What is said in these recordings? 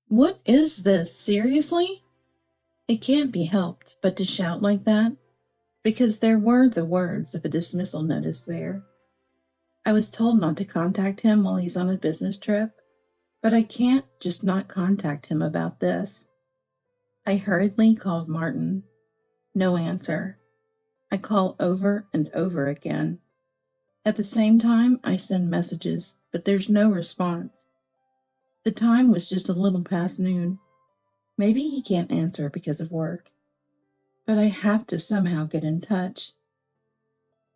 What is this? Seriously? It can't be helped but to shout like that, because there were the words of a dismissal notice there. I was told not to contact him while he's on a business trip, but I can't just not contact him about this. I hurriedly called Martin. No answer. I call over and over again. At the same time, I send messages, but there's no response. The time was just a little past noon. Maybe he can't answer because of work, but I have to somehow get in touch.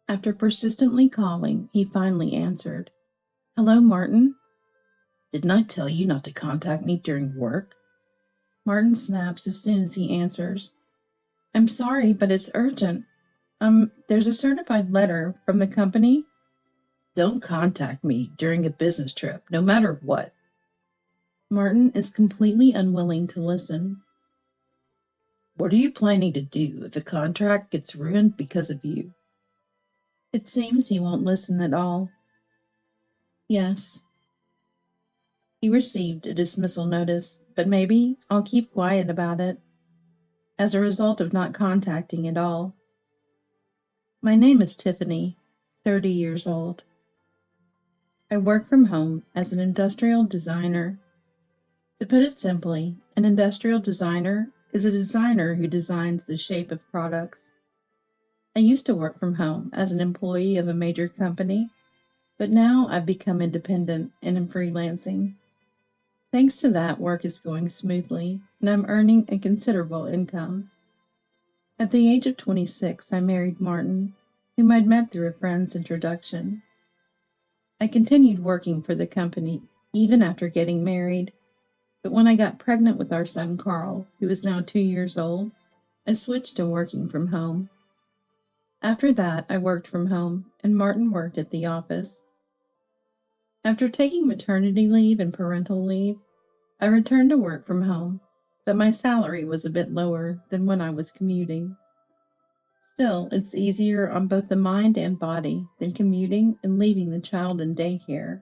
After persistently calling, he finally answered. Hello, Martin. Didn't I tell you not to contact me during work? Martin snaps as soon as he answers. I'm sorry, but it's urgent. There's a certified letter from the company. Don't contact me during a business trip, no matter what. Martin is completely unwilling to listen. What are you planning to do if a contract gets ruined because of you? It seems he won't listen at all. Yes. He received a dismissal notice, but maybe I'll keep quiet about it, as a result of not contacting at all. My name is Tiffany, 30 years old. I work from home as an industrial designer. To put it simply, an industrial designer is a designer who designs the shape of products. I used to work from home as an employee of a major company, but now I've become independent and am freelancing. Thanks to that, work is going smoothly, and I'm earning a considerable income. At the age of 26, I married Martin, whom I'd met through a friend's introduction. I continued working for the company even after getting married, but when I got pregnant with our son Carl, who is now 2 years old, I switched to working from home. After that, I worked from home, and Martin worked at the office. After taking maternity leave and parental leave, I returned to work from home, but my salary was a bit lower than when I was commuting. Still, it's easier on both the mind and body than commuting and leaving the child in daycare.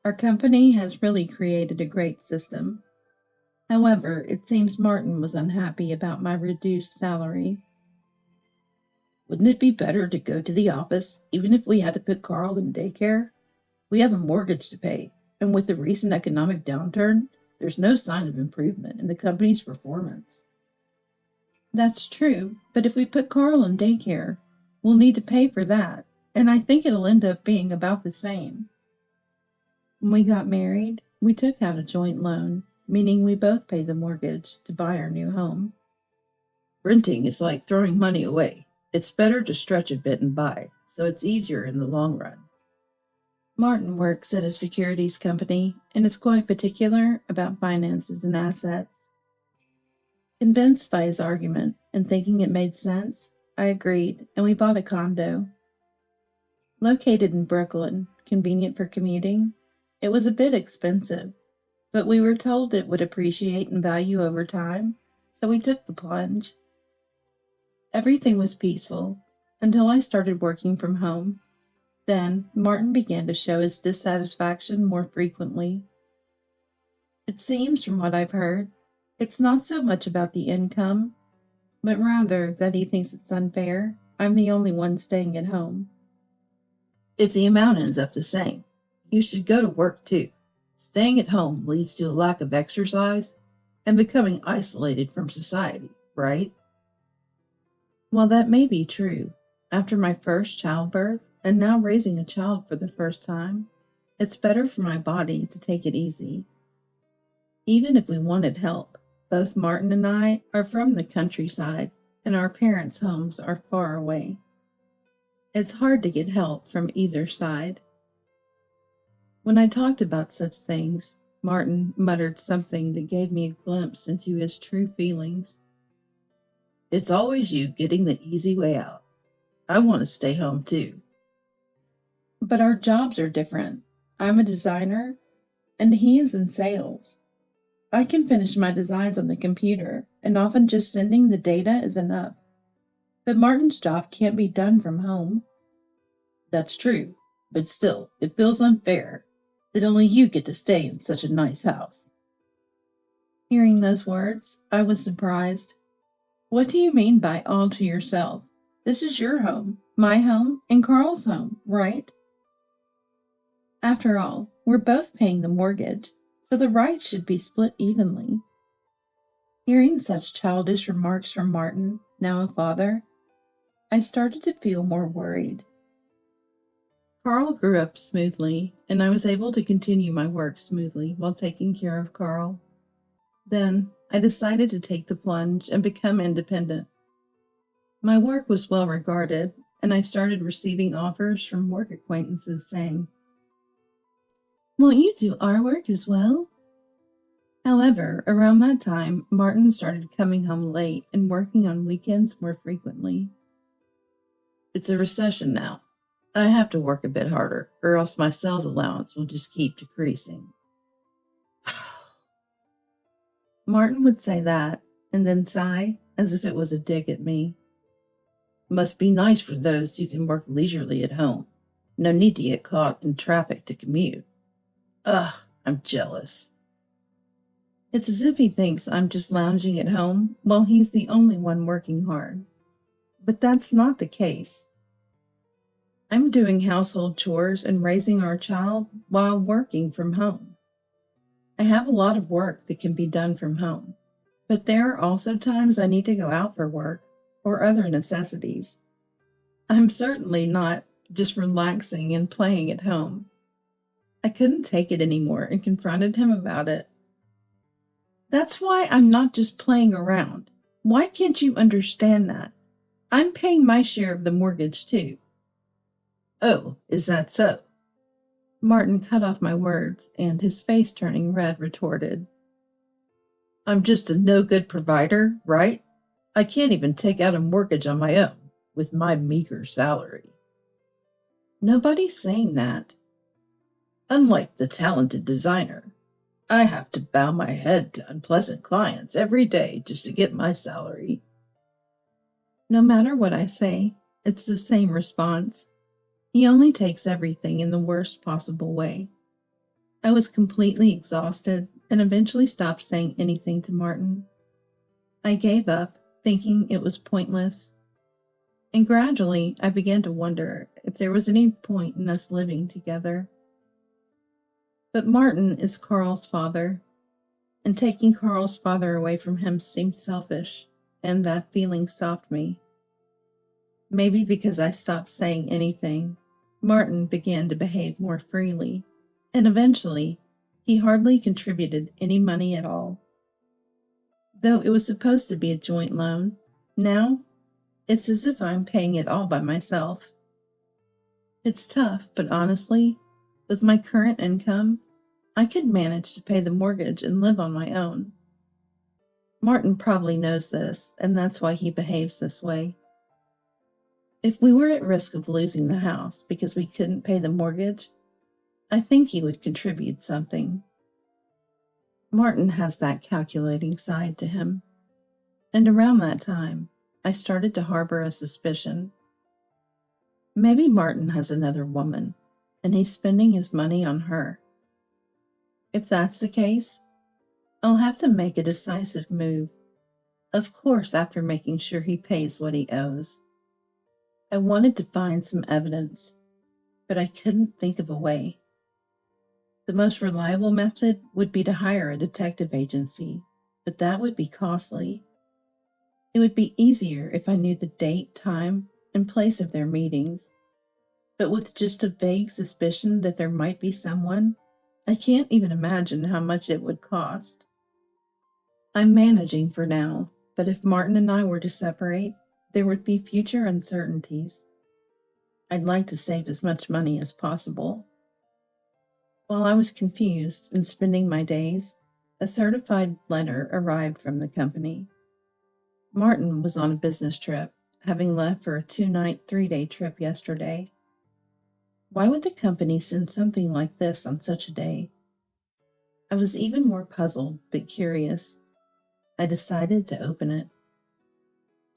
Our company has really created a great system. However, it seems Martin was unhappy about my reduced salary. Wouldn't it be better to go to the office, even if we had to put Carl in daycare? We have a mortgage to pay, and with the recent economic downturn, there's no sign of improvement in the company's performance. That's true, but if we put Carl in daycare, we'll need to pay for that, and I think it'll end up being about the same. When we got married, we took out a joint loan, meaning we both paid the mortgage to buy our new home. Renting is like throwing money away. It's better to stretch a bit and buy, so it's easier in the long run. Martin works at a securities company and is quite particular about finances and assets. Convinced by his argument and thinking it made sense, I agreed, and we bought a condo. Located in Brooklyn, convenient for commuting, it was a bit expensive, but we were told it would appreciate in value over time, so we took the plunge. Everything was peaceful until I started working from home. Then Martin began to show his dissatisfaction more frequently. It seems, from what I've heard, it's not so much about the income, but rather that he thinks it's unfair I'm the only one staying at home. If the amount ends up the same, you should go to work too. Staying at home leads to a lack of exercise and becoming isolated from society, right? While that may be true, after my first childbirth and now raising a child for the first time, it's better for my body to take it easy. Even if we wanted help, both Martin and I are from the countryside and our parents' homes are far away. It's hard to get help from either side. When I talked about such things, Martin muttered something that gave me a glimpse into his true feelings. It's always you getting the easy way out. I want to stay home too. But our jobs are different. I'm a designer, and he is in sales. I can finish my designs on the computer, and often just sending the data is enough. But Martin's job can't be done from home. That's true, but still, it feels unfair that only you get to stay in such a nice house. Hearing those words, I was surprised. What do you mean by all to yourself? This is your home, my home, and Carl's home, right? After all, we're both paying the mortgage, so the rights should be split evenly. Hearing such childish remarks from Martin, now a father, I started to feel more worried. Carl grew up smoothly, and I was able to continue my work smoothly while taking care of Carl. Then, I decided to take the plunge and become independent. My work was well regarded, and I started receiving offers from work acquaintances saying, "Won't you do our work as well?" However, around that time, Martin started coming home late and working on weekends more frequently. It's a recession now. I have to work a bit harder, or else my sales allowance will just keep decreasing. Martin would say that, and then sigh, as if it was a dig at me. Must be nice for those who can work leisurely at home. No need to get caught in traffic to commute. Ugh, I'm jealous. It's as if he thinks I'm just lounging at home while he's the only one working hard. But that's not the case. I'm doing household chores and raising our child while working from home. I have a lot of work that can be done from home, but there are also times I need to go out for work or other necessities. I'm certainly not just relaxing and playing at home. I couldn't take it anymore and confronted him about it. That's why I'm not just playing around. Why can't you understand that? I'm paying my share of the mortgage too. Oh, is that so? Martin cut off my words, and his face turning red, retorted, I'm just a no-good provider, right? I can't even take out a mortgage on my own, with my meager salary. Nobody's saying that. Unlike the talented designer, I have to bow my head to unpleasant clients every day just to get my salary. No matter what I say, it's the same response. He only takes everything in the worst possible way. I was completely exhausted and eventually stopped saying anything to Martin. I gave up, thinking it was pointless. And gradually, I began to wonder if there was any point in us living together. But Martin is Carl's father, and taking Carl's father away from him seemed selfish, and that feeling stopped me. Maybe because I stopped saying anything, Martin began to behave more freely, and eventually, he hardly contributed any money at all. Though it was supposed to be a joint loan, now it's as if I'm paying it all by myself. It's tough, but honestly, with my current income, I could manage to pay the mortgage and live on my own. Martin probably knows this, and that's why he behaves this way. If we were at risk of losing the house because we couldn't pay the mortgage, I think he would contribute something. Martin has that calculating side to him. And around that time, I started to harbor a suspicion. Maybe Martin has another woman, and he's spending his money on her. If that's the case, I'll have to make a decisive move. Of course, after making sure he pays what he owes. I wanted to find some evidence, but I couldn't think of a way. The most reliable method would be to hire a detective agency, but that would be costly. It would be easier if I knew the date, time, and place of their meetings. But with just a vague suspicion that there might be someone, I can't even imagine how much it would cost. I'm managing for now, but if Martin and I were to separate, there would be future uncertainties. I'd like to save as much money as possible. While I was confused and spending my days, a certified letter arrived from the company. Martin was on a business trip, having left for a 2-night, 3-day trip yesterday. Why would the company send something like this on such a day? I was even more puzzled, but curious. I decided to open it.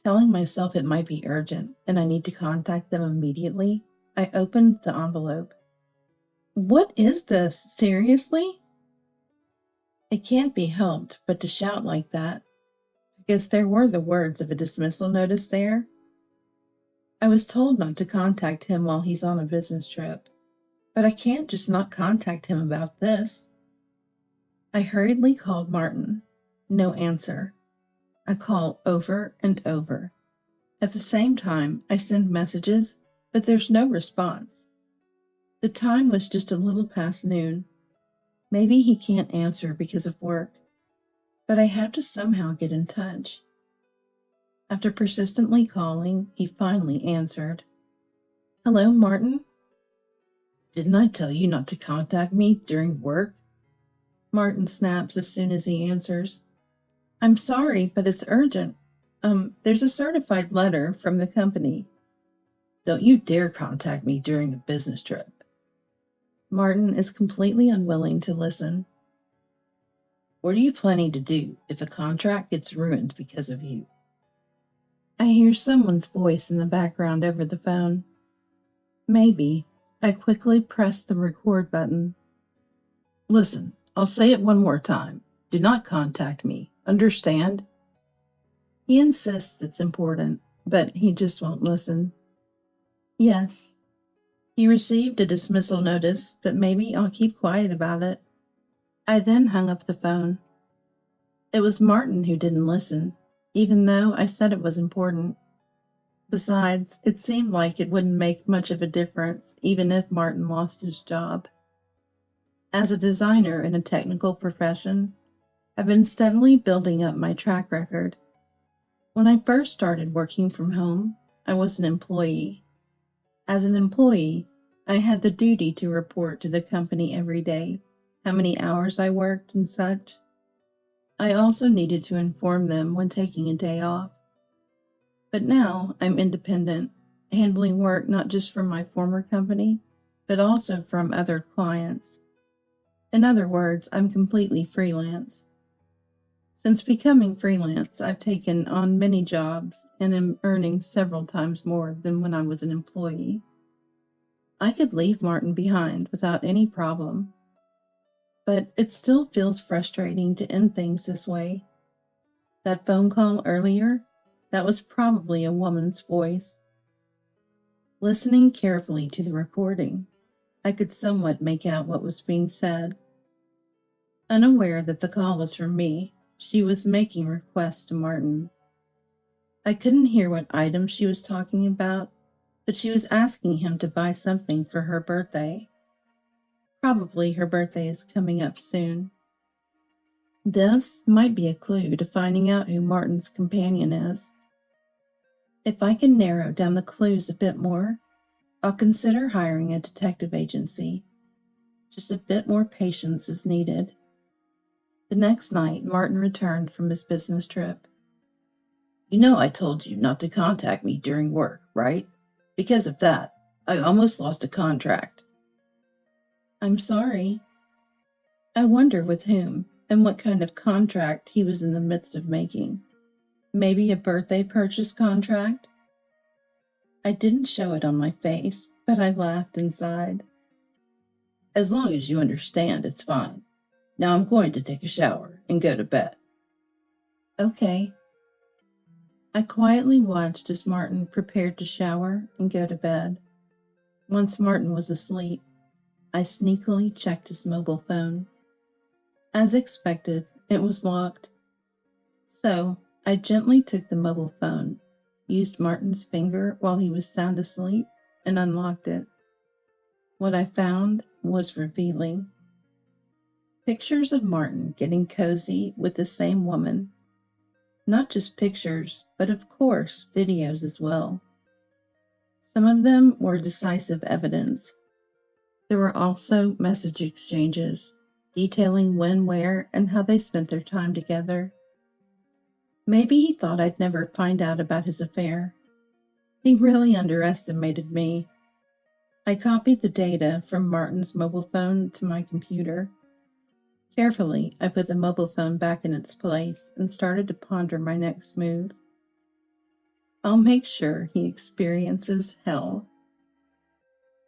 Telling myself it might be urgent and I need to contact them immediately, I opened the envelope. What is this? Seriously? It can't be helped but to shout like that, because there were the words of a dismissal notice there. I was told not to contact him while he's on a business trip, but I can't just not contact him about this. I hurriedly called Martin. No answer. I call over and over. At the same time, I send messages, but there's no response. The time was just a little past noon. Maybe he can't answer because of work, but I have to somehow get in touch. After persistently calling, he finally answered. Hello, Martin? Didn't I tell you not to contact me during work? Martin snaps as soon as he answers. I'm sorry, but it's urgent. There's a certified letter from the company. Don't you dare contact me during a business trip. Martin is completely unwilling to listen. What are you planning to do if a contract gets ruined because of you? I hear someone's voice in the background over the phone. Maybe. I quickly press the record button. Listen, I'll say it one more time. Do not contact me. Understand? He insists it's important, but he just won't listen. Yes. He received a dismissal notice, but maybe I'll keep quiet about it. I then hung up the phone. It was Martin who didn't listen, even though I said it was important. Besides, it seemed like it wouldn't make much of a difference even if Martin lost his job. As a designer in a technical profession, I've been steadily building up my track record. When I first started working from home, I was an employee. As an employee, I had the duty to report to the company every day how many hours I worked and such. I also needed to inform them when taking a day off. But now I'm independent, handling work not just from my former company, but also from other clients. In other words, I'm completely freelance. Since becoming freelance, I've taken on many jobs and am earning several times more than when I was an employee. I could leave Martin behind without any problem. But it still feels frustrating to end things this way. That phone call earlier, that was probably a woman's voice. Listening carefully to the recording, I could somewhat make out what was being said. Unaware that the call was from me, she was making requests to Martin. I couldn't hear what item she was talking about, but she was asking him to buy something for her birthday. Probably her birthday is coming up soon. This might be a clue to finding out who Martin's companion is. If I can narrow down the clues a bit more, I'll consider hiring a detective agency. Just a bit more patience is needed. The next night, Martin returned from his business trip. You know I told you not to contact me during work, right? Because of that, I almost lost a contract. I'm sorry. I wonder with whom and what kind of contract he was in the midst of making. Maybe a birthday purchase contract? I didn't show it on my face, but I laughed inside. As long as you understand, it's fine. Now I'm going to take a shower and go to bed. Okay. I quietly watched as Martin prepared to shower and go to bed. Once Martin was asleep, I sneakily checked his mobile phone. As expected, it was locked. So I gently took the mobile phone, used Martin's finger while he was sound asleep, and unlocked it. What I found was revealing. Pictures of Martin getting cozy with the same woman. Not just pictures, but of course, videos as well. Some of them were decisive evidence. There were also message exchanges, detailing when, where, and how they spent their time together. Maybe he thought I'd never find out about his affair. He really underestimated me. I copied the data from Martin's mobile phone to my computer. Carefully, I put the mobile phone back in its place and started to ponder my next move. I'll make sure he experiences hell.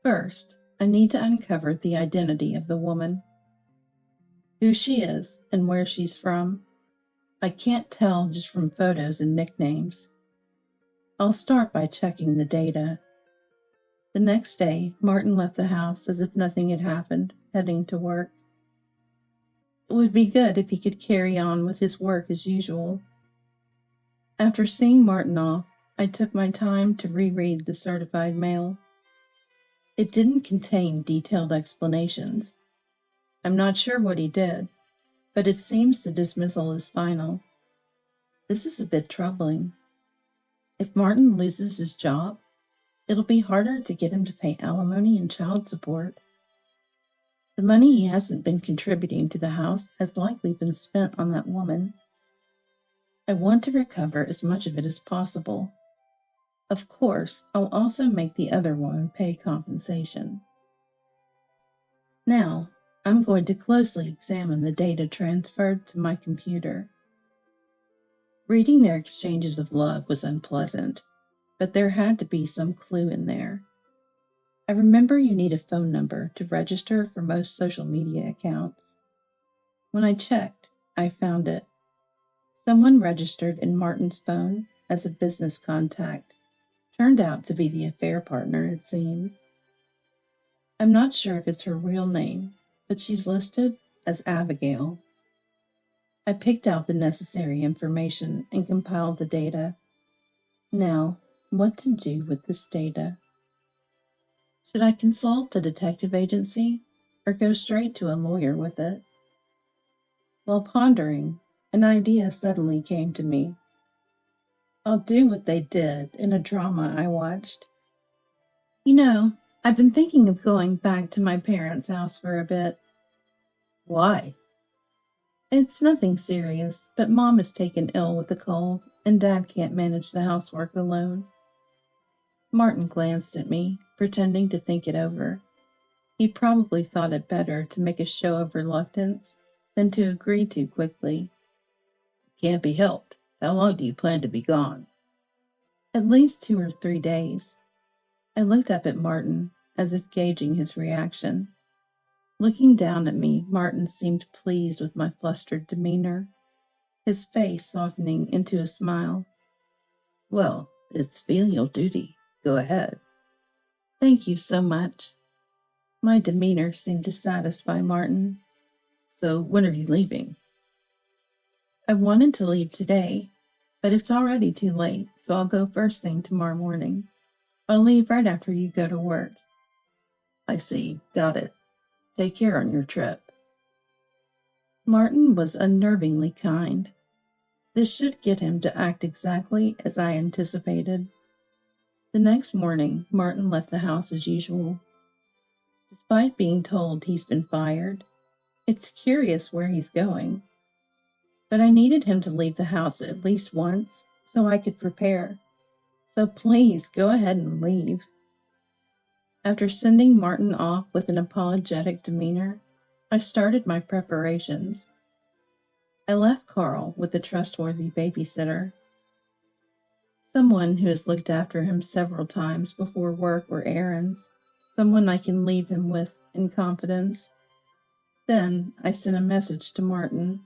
First, I need to uncover the identity of the woman. who she is, and where she's from. I can't tell just from photos and nicknames. I'll start by checking the data. The next day, Martin left the house as if nothing had happened, heading to work. It would be good if he could carry on with his work as usual. After seeing Martin off, I took my time to reread the certified mail. It didn't contain detailed explanations. I'm not sure what he did, but it seems the dismissal is final. This is a bit troubling. If Martin loses his job, it'll be harder to get him to pay alimony and child support. The money he hasn't been contributing to the house has likely been spent on that woman. I want to recover as much of it as possible. Of course, I'll also make the other woman pay compensation. Now, I'm going to closely examine the data transferred to my computer. Reading their exchanges of love was unpleasant, but there had to be some clue in there. I remember you need a phone number to register for most social media accounts. When I checked, I found it. Someone registered in Martin's phone as a business contact. Turned out to be the affair partner, it seems. I'm not sure if it's her real name, but she's listed as Abigail. I picked out the necessary information and compiled the data. Now, what to do with this data? Should I consult a detective agency or go straight to a lawyer with it? While pondering, an idea suddenly came to me. I'll do what they did in a drama I watched. I've been thinking of going back to my parents' house for a bit. Why? It's nothing serious, but Mom is taken ill with a cold, and Dad can't manage the housework alone. Martin glanced at me, pretending to think it over. He probably thought it better to make a show of reluctance than to agree too quickly. Can't be helped. How long do you plan to be gone? At least 2 or 3 days. I looked up at Martin, as if gauging his reaction. Looking down at me, Martin seemed pleased with my flustered demeanor, his face softening into a smile. Well, it's filial duty. Go ahead. Thank you so much. My demeanor seemed to satisfy Martin. So when are you leaving? I wanted to leave today, but it's already too late, so I'll go first thing tomorrow morning. I'll leave right after you go to work. I see. Got it. Take care on your trip. Martin was unnervingly kind. This should get him to act exactly as I anticipated. The next morning, Martin left the house as usual. Despite being told he's been fired, it's curious where he's going. But I needed him to leave the house at least once so I could prepare. So please go ahead and leave. After sending Martin off with an apologetic demeanor, I started my preparations. I left Carl with a trustworthy babysitter, someone who has looked after him several times before work or errands, someone I can leave him with in confidence. Then I sent a message to Martin.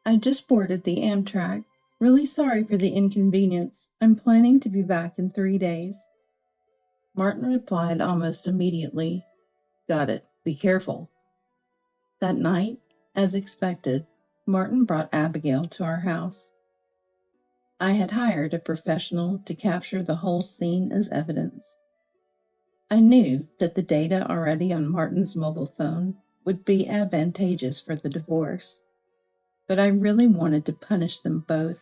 I just boarded the Amtrak. Really sorry for the inconvenience. I'm planning to be back in 3 days. Martin replied almost immediately. Got it. Be careful. That night, as expected, Martin brought Abigail to our house. I had hired a professional to capture the whole scene as evidence. I knew that the data already on Martin's mobile phone would be advantageous for the divorce, but I really wanted to punish them both.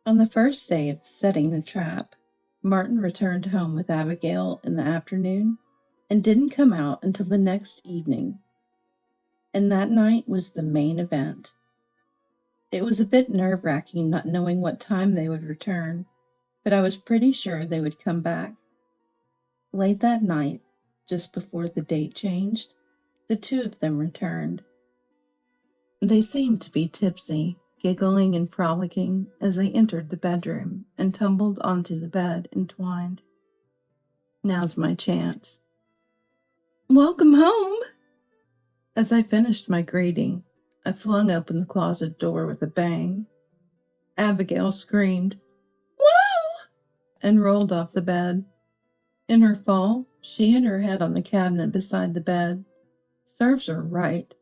On the first day of setting the trap, Martin returned home with Abigail in the afternoon and didn't come out until the next evening. And that night was the main event. It was a bit nerve-wracking not knowing what time they would return, but I was pretty sure they would come back. Late that night, just before the date changed, the two of them returned. They seemed to be tipsy, giggling and frolicking as they entered the bedroom and tumbled onto the bed entwined. Now's my chance. Welcome home, As I finished my greeting, I flung open the closet door with a bang. Abigail screamed, "Whoa!" and rolled off the bed. In her fall, she hit her head on the cabinet beside the bed. Serves her right.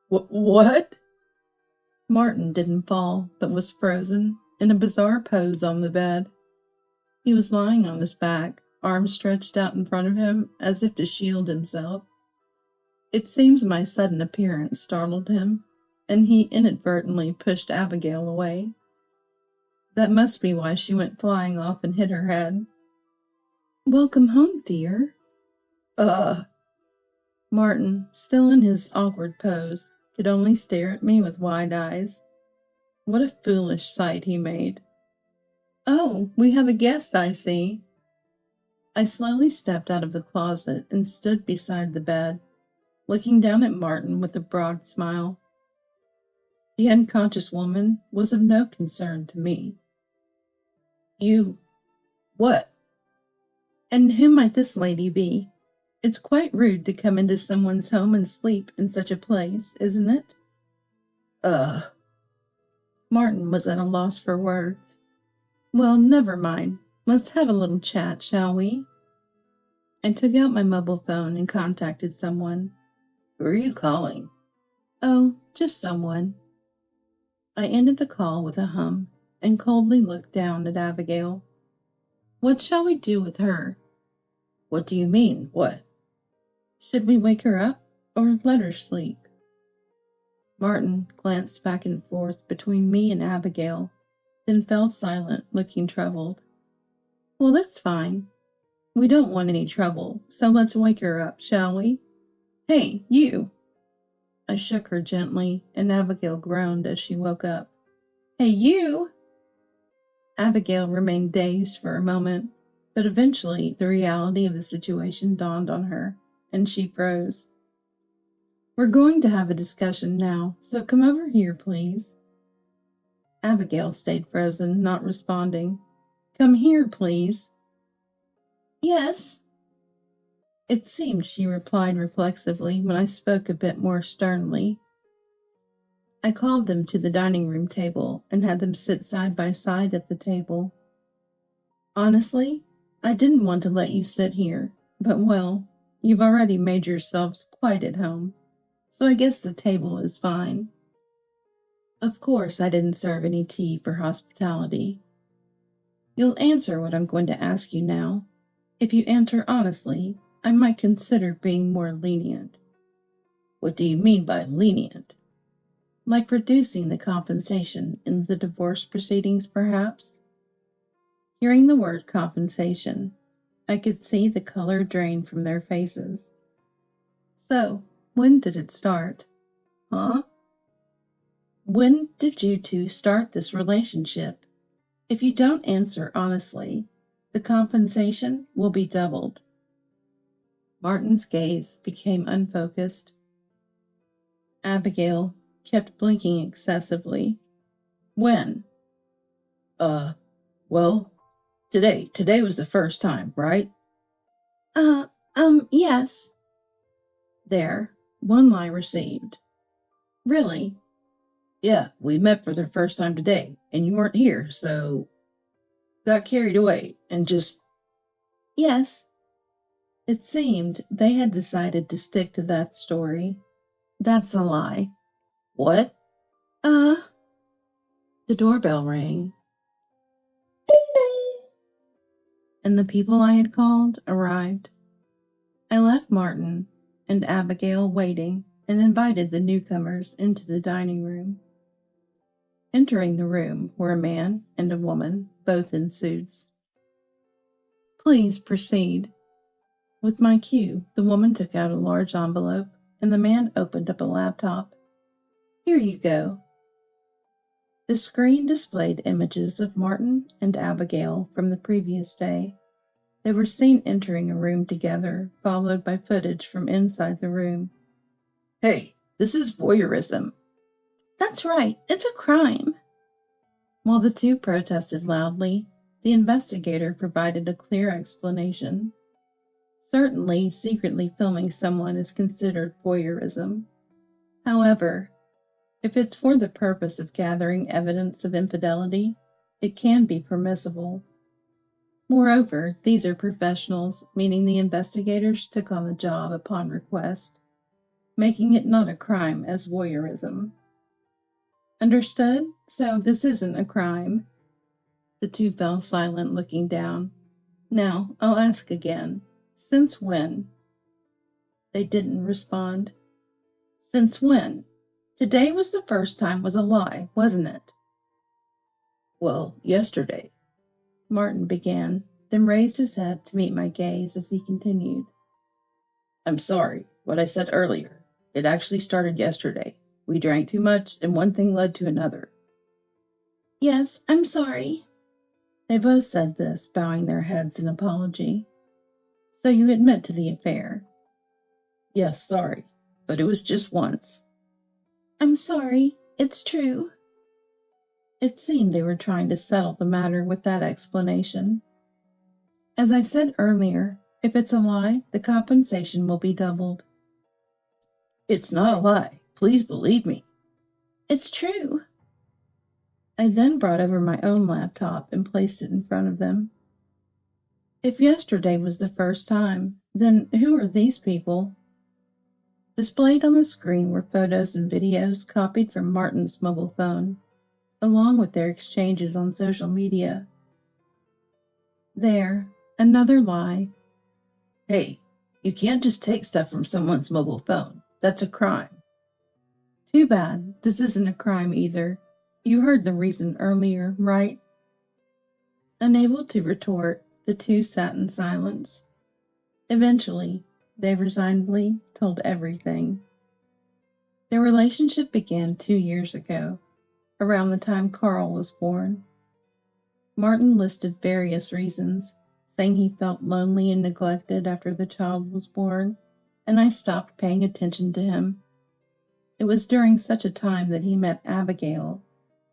What? Martin didn't fall, but was frozen in a bizarre pose on the bed. He was lying on his back, arms stretched out in front of him as if to shield himself. It seems my sudden appearance startled him, and he inadvertently pushed Abigail away. That must be why she went flying off and hit her head. "Welcome home, dear." Martin, still in his awkward pose, could only stare at me with wide eyes. What a foolish sight he made. "Oh, we have a guest, I see." I slowly stepped out of the closet and stood beside the bed, looking down at Martin with a broad smile. The unconscious woman was of no concern to me. "You... what?" "And who might this lady be? It's quite rude to come into someone's home and sleep in such a place, isn't it?" Martin was at a loss for words. "Well, never mind. Let's have a little chat, shall we?" I took out my mobile phone and contacted someone. "Who are you calling?" "Oh, just someone." I ended the call with a hum and coldly looked down at Abigail. "What shall we do with her?" "What do you mean, what?" "Should we wake her up or let her sleep?" Martin glanced back and forth between me and Abigail, then fell silent, looking troubled. "Well, that's fine. We don't want any trouble, so let's wake her up, shall we? Hey, you!" I shook her gently, and Abigail groaned as she woke up. "Hey, you!" Abigail remained dazed for a moment, but eventually the reality of the situation dawned on her, and she froze. "We're going to have a discussion now, so come over here, please." Abigail stayed frozen, not responding. "Come here, please." "Yes." It seemed she replied reflexively when I spoke a bit more sternly. I called them to the dining room table and had them sit side by side at the table. "Honestly, I didn't want to let you sit here, but well, you've already made yourselves quite at home, so I guess the table is fine." Of course, I didn't serve any tea for hospitality. "You'll answer what I'm going to ask you now. If you answer honestly, I might consider being more lenient." "What do you mean by lenient?" "Like reducing the compensation in the divorce proceedings, perhaps?" Hearing the word compensation, I could see the color drain from their faces. "So, when did it start?" "Huh?" "When did you two start this relationship? If you don't answer honestly, the compensation will be doubled." Martin's gaze became unfocused. Abigail kept blinking excessively. "When?" Well, today. Today was the first time, right?" Yes." There, one lie received. "Really?" "Yeah, we met for the first time today, and you weren't here, so got carried away and just..." "Yes." It seemed they had decided to stick to that story. "That's a lie." "What?" The doorbell rang. Ding ding. And the people I had called arrived. I left Martin and Abigail waiting and invited the newcomers into the dining room. Entering the room were a man and a woman, both in suits. "Please proceed." With my cue, the woman took out a large envelope, and the man opened up a laptop. "Here you go." The screen displayed images of Martin and Abigail from the previous day. They were seen entering a room together, followed by footage from inside the room. "Hey, this is voyeurism." "That's right, it's a crime." While the two protested loudly, the investigator provided a clear explanation. Certainly, secretly filming someone is considered voyeurism. However, if it's for the purpose of gathering evidence of infidelity, it can be permissible. Moreover, these are professionals, meaning the investigators took on the job upon request, making it not a crime as voyeurism. Understood? So this isn't a crime. The two fell silent, looking down. Now, I'll ask again. Since when? They didn't respond. Since when? Today was the first time was a lie, wasn't it? Well, yesterday, Martin began, then raised his head to meet my gaze as he continued. I'm sorry, what I said earlier. It actually started yesterday. We drank too much, and one thing led to another. Yes, I'm sorry. They both said this, bowing their heads in apology. So you admit to the affair? Yes, sorry, but it was just once. I'm sorry, it's true. It seemed they were trying to settle the matter with that explanation. As I said earlier, if it's a lie, the compensation will be doubled. It's not a lie. Please believe me. It's true. I then brought over my own laptop and placed it in front of them. If yesterday was the first time, then who are these people? Displayed on the screen were photos and videos copied from Martin's mobile phone, along with their exchanges on social media. There, another lie. Hey, you can't just take stuff from someone's mobile phone. That's a crime. Too bad. This isn't a crime either. You heard the reason earlier, right? Unable to retort, the two sat in silence. Eventually, they resignedly told everything. Their relationship began 2 years ago, around the time Carl was born. Martin listed various reasons, saying he felt lonely and neglected after the child was born, and I stopped paying attention to him. It was during such a time that he met Abigail,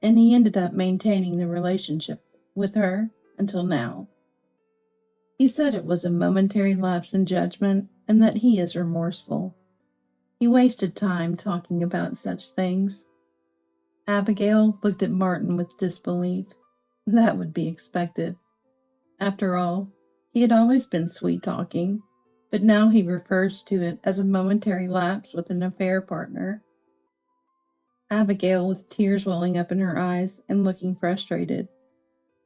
and he ended up maintaining the relationship with her until now. He said it was a momentary lapse in judgment and that he is remorseful. He wasted time talking about such things. Abigail looked at Martin with disbelief. That would be expected. After all, he had always been sweet-talking, but now he refers to it as a momentary lapse with an affair partner. Abigail, with tears welling up in her eyes and looking frustrated,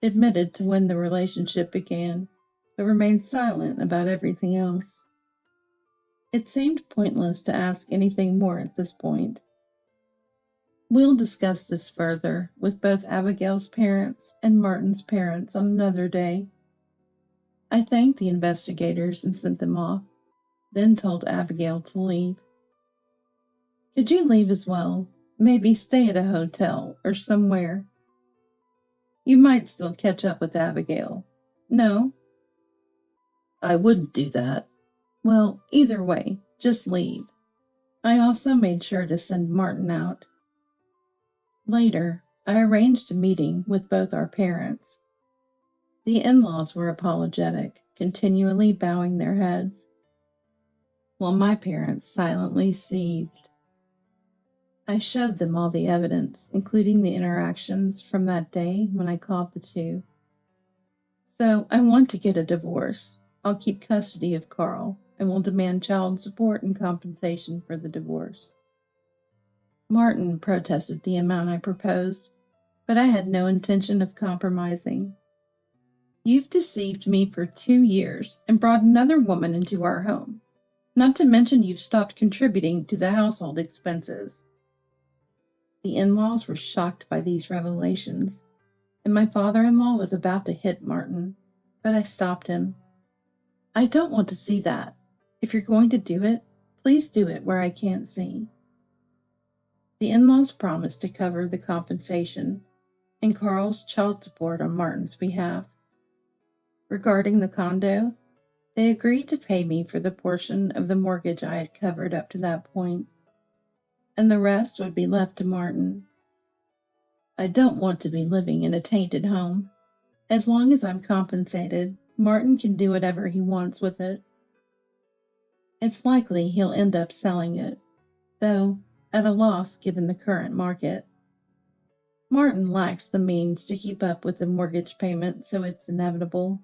admitted to when the relationship began, but remained silent about everything else. It seemed pointless to ask anything more at this point. We'll discuss this further with both Abigail's parents and Martin's parents on another day. I thanked the investigators and sent them off, then told Abigail to leave. Could you leave as well? Maybe stay at a hotel or somewhere. You might still catch up with Abigail. No? I wouldn't do that. Well, either way, just leave. I also made sure to send Martin out. Later, I arranged a meeting with both our parents. The in-laws were apologetic, continually bowing their heads, while my parents silently seethed. I showed them all the evidence, including the interactions from that day when I caught the two. So I want to get a divorce. I'll keep custody of Carl and will demand child support and compensation for the divorce. Martin protested the amount I proposed, but I had no intention of compromising. You've deceived me for 2 years and brought another woman into our home, not to mention you've stopped contributing to the household expenses. The in-laws were shocked by these revelations, and my father-in-law was about to hit Martin, but I stopped him. I don't want to see that. If you're going to do it, please do it where I can't see. The in-laws promised to cover the compensation and Carl's child support on Martin's behalf. Regarding the condo, they agreed to pay me for the portion of the mortgage I had covered up to that point, and the rest would be left to Martin. I don't want to be living in a tainted home. As long as I'm compensated, Martin can do whatever he wants with it. It's likely he'll end up selling it, though at a loss given the current market. Martin lacks the means to keep up with the mortgage payment, so it's inevitable.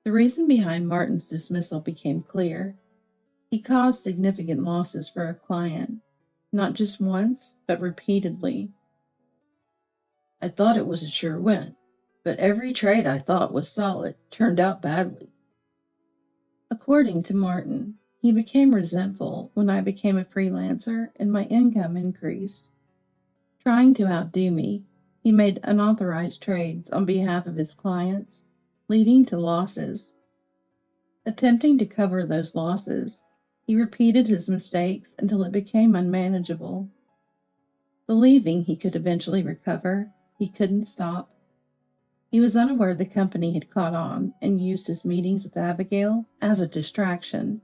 The reason behind Martin's dismissal became clear. He caused significant losses for a client, not just once, but repeatedly. I thought it was a sure win, but every trade I thought was solid turned out badly. According to Martin, he became resentful when I became a freelancer and my income increased. Trying to outdo me, he made unauthorized trades on behalf of his clients, leading to losses. Attempting to cover those losses, he repeated his mistakes until it became unmanageable. Believing he could eventually recover, he couldn't stop. He was unaware the company had caught on and used his meetings with Abigail as a distraction.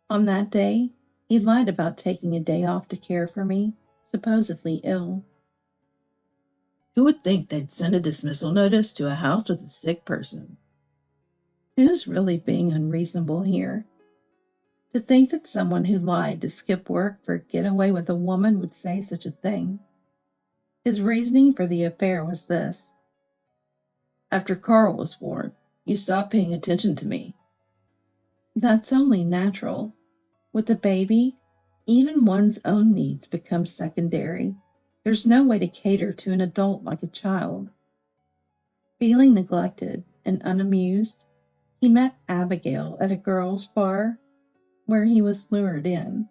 On that day, he lied about taking a day off to care for me, supposedly ill. Who would think they'd send a dismissal notice to a house with a sick person? Who's really being unreasonable here? To think that someone who lied to skip work for a getaway with a woman would say such a thing. His reasoning for the affair was this. After Carl was born, you stopped paying attention to me. That's only natural. With a baby, even one's own needs become secondary. There's no way to cater to an adult like a child. Feeling neglected and unamused, he met Abigail at a girls' bar where he was lured in.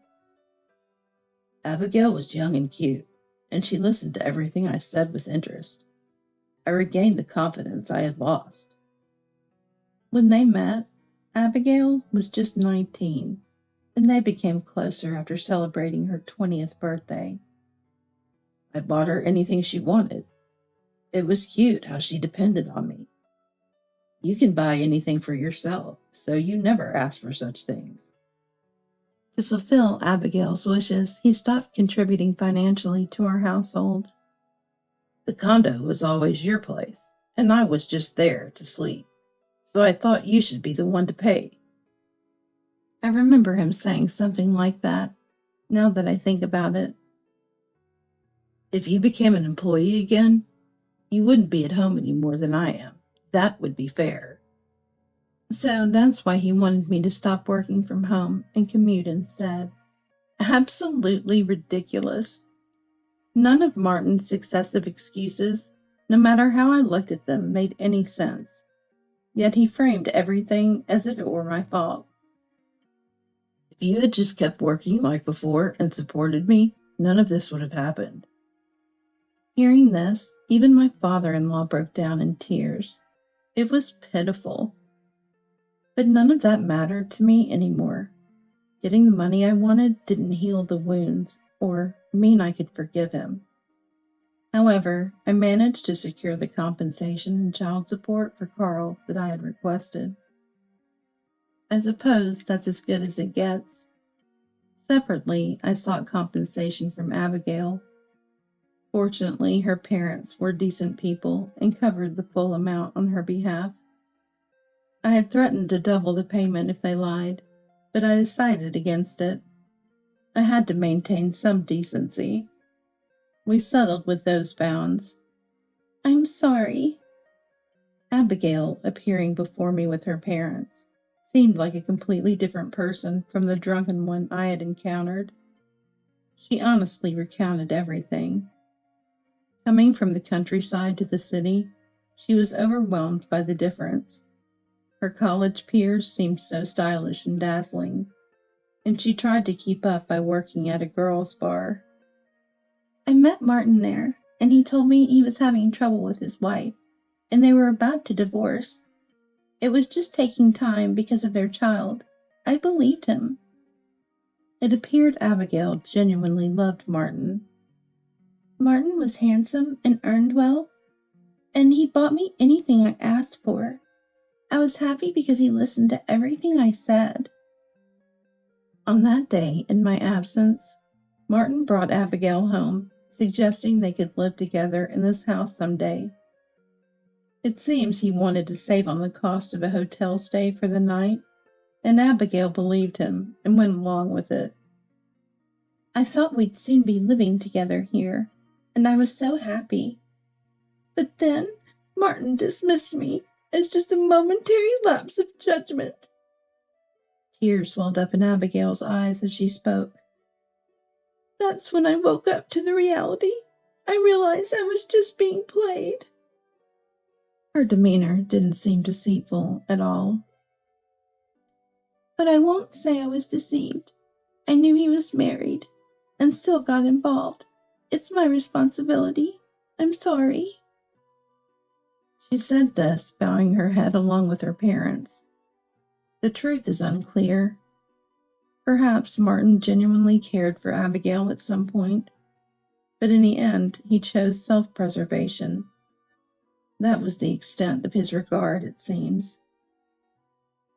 Abigail was young and cute, and she listened to everything I said with interest. I regained the confidence I had lost. When they met, Abigail was just 19, and they became closer after celebrating her 20th birthday. I bought her anything she wanted. It was cute how she depended on me. You can buy anything for yourself, so you never ask for such things. To fulfill Abigail's wishes, he stopped contributing financially to our household. The condo was always your place, and I was just there to sleep, so I thought you should be the one to pay. I remember him saying something like that, now that I think about it. If you became an employee again, you wouldn't be at home any more than I am. That would be fair. So that's why he wanted me to stop working from home and commute instead. Absolutely ridiculous. None of Martin's successive excuses, no matter how I looked at them, made any sense. Yet he framed everything as if it were my fault. If you had just kept working like before and supported me, none of this would have happened. Hearing this, even my father-in-law broke down in tears. It was pitiful. But none of that mattered to me anymore. Getting the money I wanted didn't heal the wounds or mean I could forgive him. However, I managed to secure the compensation and child support for Carl that I had requested. I suppose that's as good as it gets. Separately, I sought compensation from Abigail. Fortunately, her parents were decent people and covered the full amount on her behalf. I had threatened to double the payment if they lied, but I decided against it. I had to maintain some decency. We settled with those bounds. I'm sorry. Abigail, appearing before me with her parents, seemed like a completely different person from the drunken one I had encountered. She honestly recounted everything. Coming from the countryside to the city, she was overwhelmed by the difference. Her college peers seemed so stylish and dazzling, and she tried to keep up by working at a girls' bar. I met Martin there, and he told me he was having trouble with his wife, and they were about to divorce. It was just taking time because of their child. I believed him. It appeared Abigail genuinely loved Martin. Martin was handsome and earned well, and he bought me anything I asked for. I was happy because he listened to everything I said. On that day, in my absence, Martin brought Abigail home, suggesting they could live together in this house someday. It seems he wanted to save on the cost of a hotel stay for the night, and Abigail believed him and went along with it. I thought we'd soon be living together here, and I was so happy. But then Martin dismissed me as just a momentary lapse of judgment. Tears welled up in Abigail's eyes as she spoke. That's when I woke up to the reality. I realized I was just being played. Her demeanor didn't seem deceitful at all. But I won't say I was deceived. I knew he was married and still got involved. It's my responsibility. I'm sorry. She said this, bowing her head along with her parents. The truth is unclear. Perhaps Martin genuinely cared for Abigail at some point, but in the end he chose self-preservation. That was the extent of his regard, it seems.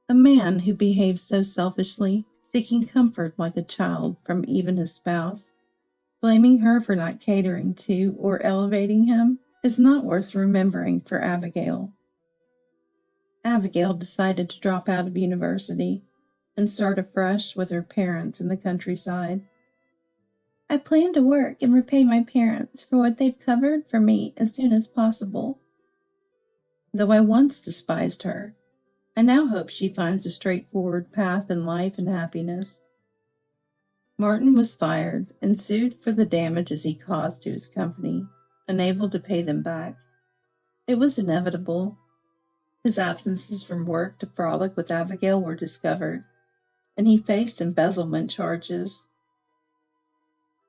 A man who behaves so selfishly, seeking comfort like a child from even his spouse, blaming her for not catering to or elevating him, is not worth remembering for Abigail. Abigail decided to drop out of university and start afresh with her parents in the countryside. I plan to work and repay my parents for what they've covered for me as soon as possible. Though I once despised her, I now hope she finds a straightforward path in life and happiness. Martin was fired and sued for the damages he caused to his company, unable to pay them back. It was inevitable. His absences from work to frolic with Abigail were discovered, and he faced embezzlement charges.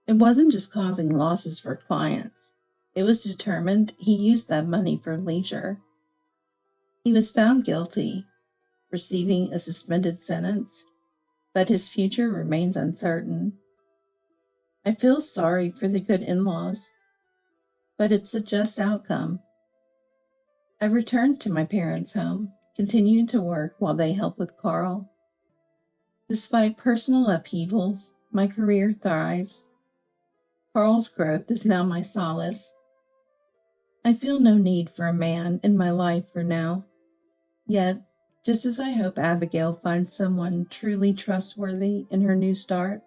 It wasn't just causing losses for clients. It was determined he used that money for leisure. He was found guilty, receiving a suspended sentence, but his future remains uncertain. I feel sorry for the good in-laws, but it's a just outcome. I returned to my parents' home, continuing to work while they help with Carl. Despite personal upheavals, my career thrives. Carl's growth is now my solace. I feel no need for a man in my life for now. Yet, just as I hope Abigail finds someone truly trustworthy in her new start,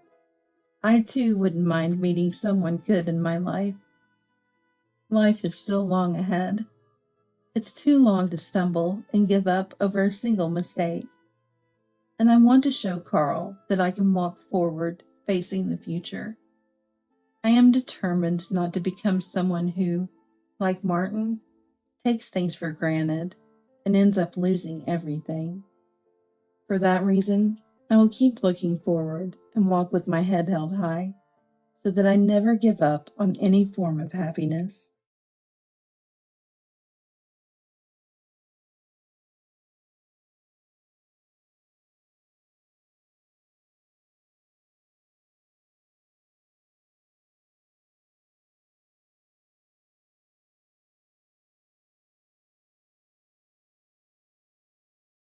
I too wouldn't mind meeting someone good in my life. Life is still long ahead. It's too long to stumble and give up over a single mistake. And I want to show Carl that I can walk forward, facing the future. I am determined not to become someone who, like Martin, takes things for granted and ends up losing everything. For that reason, I will keep looking forward and walk with my head held high, so that I never give up on any form of happiness.